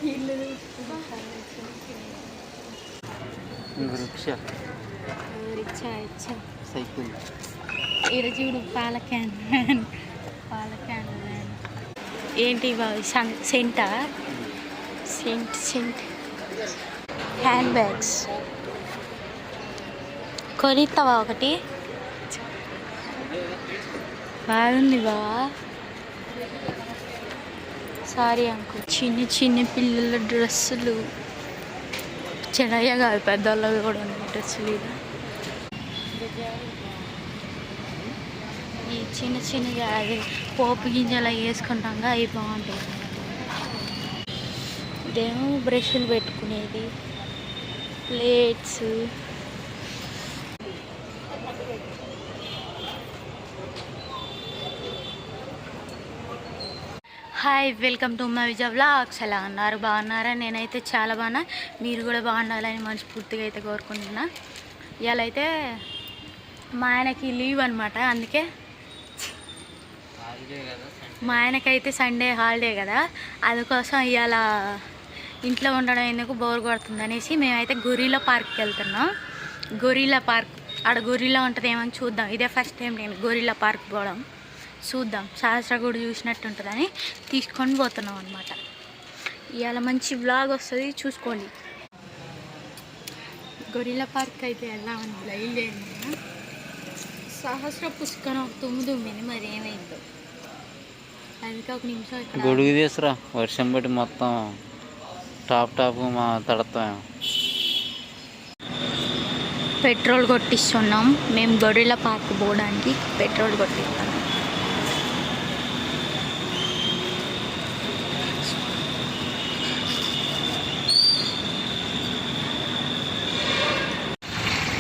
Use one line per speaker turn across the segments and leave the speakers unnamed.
ఇల్లు
rickshaw
rickshaw rickshaw
cycle
ఈడ చూడు పాల క్యాన్ ఏంటి బాబు సెంటా సెంట్ హ్యాండ్ బ్యాగ్స్ కొనిస్తావా ఒకటి బాగుంది బావా సారీ అంకు చిన్న చిన్న పిల్లల డ్రెస్సులు చిన్నయ్య కాదు పెద్దవాళ్ళవి కూడా ఉన్నాయి డ్రెస్సులు ఈ చిన్న చిన్నగా అది పోపు గింజలు వేసుకుంటాం అవి బాగుంటాయి ఇదేమో బ్రష్లు పెట్టుకునేది plates hi welcome to my Vijay vlogs. ఎలా ఉన్నారు? బాగున్నారా? నేనైతే చాలా బాగున్నా. మీరు కూడా బాగుండాలని మనస్ఫూర్తిగా అయితే కోరుకుంటున్నా. ఇవాళ అయితే మా ఆయనకి లీవ్ అనమాట, అందుకే మా ఆయనకైతే సండే హాలిడే కదా, అందుకోసం ఇవాళ ఇంట్లో ఉండడం ఎందుకు బోర్ కొడుతుంది అనేసి మేమైతే గొరిల్లా పార్క్కి వెళ్తున్నాం. గొరిల్లా పార్క్ ఆడ గొరిల్లా ఉంటుంది ఏమని చూద్దాం. ఇదే ఫస్ట్ టైం నేను గొరిల్లా పార్క్ పోవడం. చూద్దాం, సహస్రగూడు చూసినట్టు ఉంటుందని తీసుకొని పోతున్నాం అనమాట. ఇవాళ మంచి వ్లాగ్ వస్తుంది, చూసుకోండి. గొరిల్లా పార్క్ అయితే వెళ్దామని బయలుదేరిన సహస్ర పుష్కరం 9 మరి ఏమైందో అందుకే ఒక నిమిషం
గొడుగు తీసురా, వర్షం బట్టి మొత్తం టాప్ మా తడతాం.
పెట్రోల్ కొట్టిస్తున్నాం మేము గొరిల్లా పార్క్ పోవడానికి. పెట్రోల్ కొట్టిస్తాం.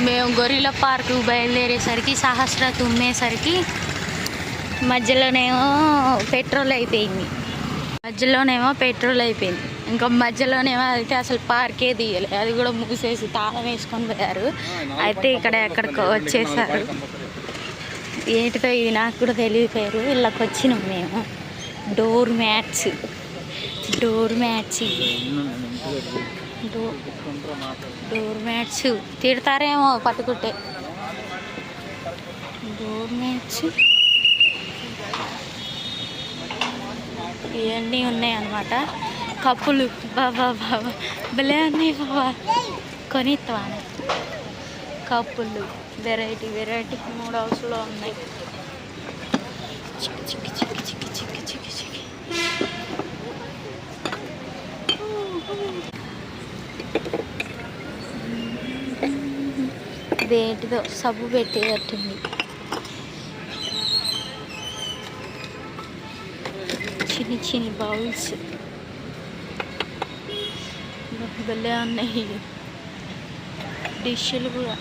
మేము గొరిల్లా పార్క్ బయలుదేరేసరికి సహస్ర తుమ్మేసరికి మధ్యలోనేమో పెట్రోల్ అయిపోయింది. ఇంకా మధ్యలోనేమో అయితే అసలు పార్కే తీయలేదు, అది కూడా మూసేసి తాళం వేసుకొని పోయారు. అయితే ఇక్కడ ఎక్కడికో వచ్చేసారు. ఏంటిదో ఇది నాకు కూడా తెలియపోయారు. వీళ్ళకి వచ్చినాం మేము. డోర్ మ్యాట్స్ తిడతారేమో పట్టుకుంటే. డోర్ మ్యాట్స్ ఇవన్నీ ఉన్నాయి అన్నమాట. కప్పులు బాబా భలే ఉన్నాయి బాబా, కొనిస్తావా? కప్పులు వెరైటీ 3 హౌస్లో ఉన్నాయి. వేటిదో సబ్బు పెట్టేటట్టుంది. చిన్న బౌల్స్ భలే ఉన్నాయి. డిష్లు కూడా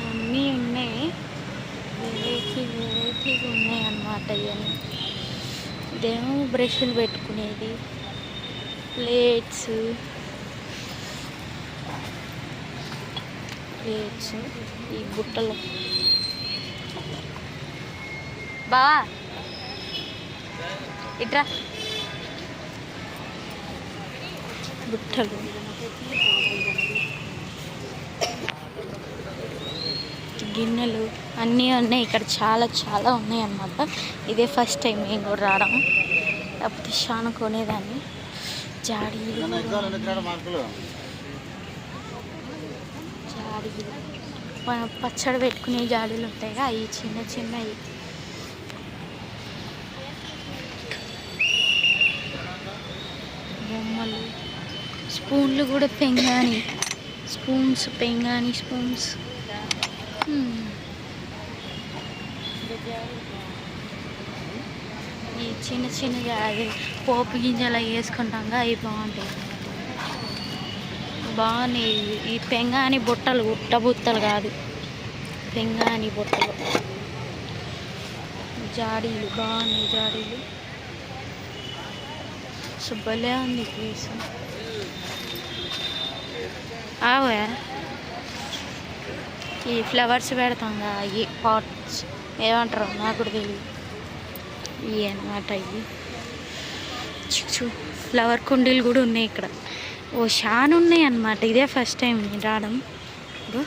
అన్నీ ఉన్నాయి, వెరైటీగా ఉన్నాయి అన్నమాట. ఇవన్నీ ఇదేమో బ్రష్లు పెట్టుకునేది, ప్లేట్స్ ఈ బుట్టలు. బావా ఇట్రా, బుట్టలు, గిన్నెలు అన్నీ ఉన్నాయి. ఇక్కడ చాలా ఉన్నాయి అన్నమాట. ఇదే ఫస్ట్ టైం నేను కూడా రావడం, లేకపోతే చాలా కొనేదాన్ని. జాడీలు పచ్చడి పెట్టుకునే జాడీలు ఉంటాయి, అవి చిన్నవి. బొమ్మలు, స్పూన్లు కూడా పెంగాని స్పూన్స్. ఈ చిన్నగా అది పోపు గింజలు వేసుకుంటాం అవి బాగుంటాయి. ఈ పెంగాని బుట్టలు, బుట్టలు కాదు, పెంగాని బుట్టలు. జాడీలు బాగున్నాయి. భలే ఉంది ప్లేస్. ఆవే ఈ ఫ్లవర్స్ పెడతాం కదా, ఈ పాట్స్ ఏమంటారు నాకు కూడా తెలియదు. ఇవి అన్నమాట. ఇవి ఫ్లవర్ కుండీలు కూడా ఉన్నాయి ఇక్కడ. ఓ చాలా ఉన్నాయి అన్నమాట. ఇదే ఫస్ట్ టైం నేను రావడం. ఇగో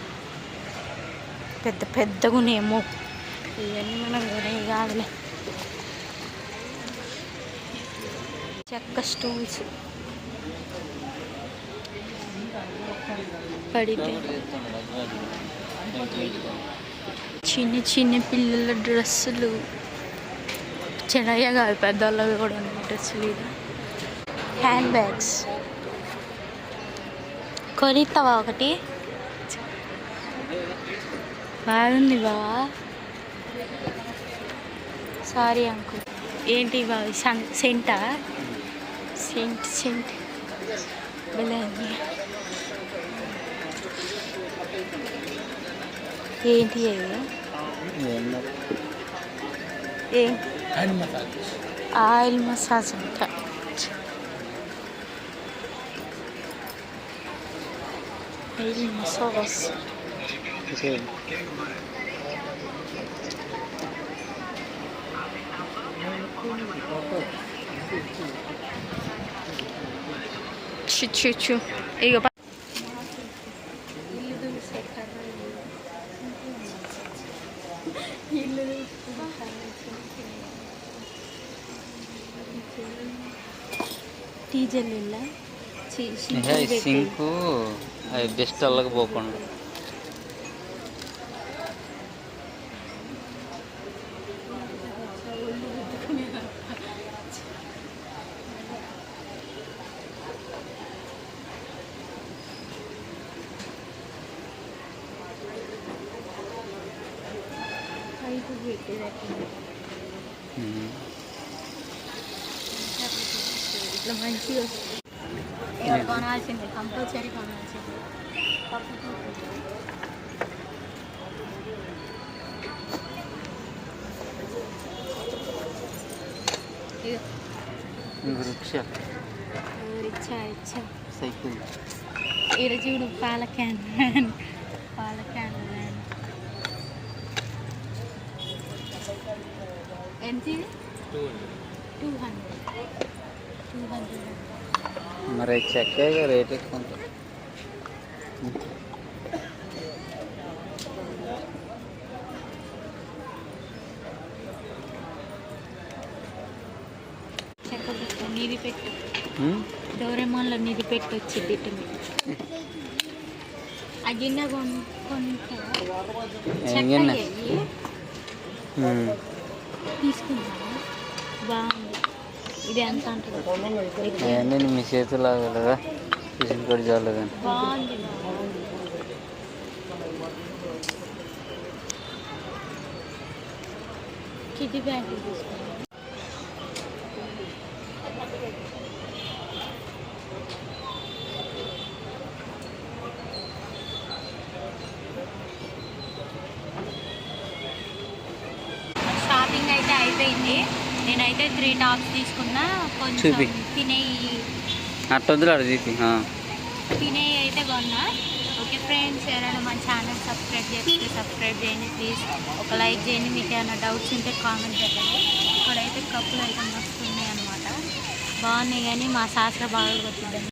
పెద్ద పెద్దగా ఉన్నాయేమో. ఇవన్నీ మనం కొనేవి కాదులే. చెక్క స్టూల్స్ పడితే చిన్న చిన్న పిల్లల డ్రెస్సులు, చిన్నయ్య కాదు పెద్దవాళ్ళవి కూడా ఉన్నాయి డ్రెస్సులు. ఇది హ్యాండ్ బ్యాగ్స్ కొనిస్తావా ఒకటి? బాగుంది బావా. Sorry uncle. ఏంటి బావి సెంటా? సెంట్ వెళ్ళండి. ఏంటి అవి? ఏం ఆయిల్ మసాజ్ అంట. ఆయిల్ మసాజ్ చూ ఇక టీజర్
సింకు అవి బెస్ట్ అల్లకపోకుండా.
ఇట్లా మంచిగా కొనాల్సిందే, కంపల్సరీ కొనాల్సిందే.
Rickshaw cycle.
ఈడ చూడు పాల క్యాన్ ఎంత? 200.
మరి చెక్క రేట్ ఎక్కువ ఉంటుంది.
చెక్క పెట్టు, నీది పెట్టు. డోరేమాన్లో నీది పెట్టి వచ్చింది. ఆ గిన్నె తీసుకున్నా. బాగుంది. ఇది ఎంత అంటారు?
మీ చేతులు లాగలదా? పిసిని కూడా చాలు కానీ
బాగుంది. కిడ్డీ బ్యాంక్ తీసుకున్నాను. షాపింగ్ అయితే అయిపోయింది. నేనైతే 3 టాప్స్ తీసుకున్నా. కొంచెం తినేవి తినేవి అయితే కొన్నా. ఓకే ఫ్రెండ్స్, ఎవరైనా మన ఛానల్ సబ్స్క్రైబ్ చేయండి ప్లీజ్. ఒక లైక్ చేయండి. మీకు ఏమైనా డౌట్స్ ఉంటే కామెంట్ పెట్టండి. ఇక్కడైతే కప్పులు అయితే మస్తు ఉన్నాయి అన్నమాట. బాగున్నాయి కానీ మా శాస్త్ర బాగా కొట్టిద్దండి.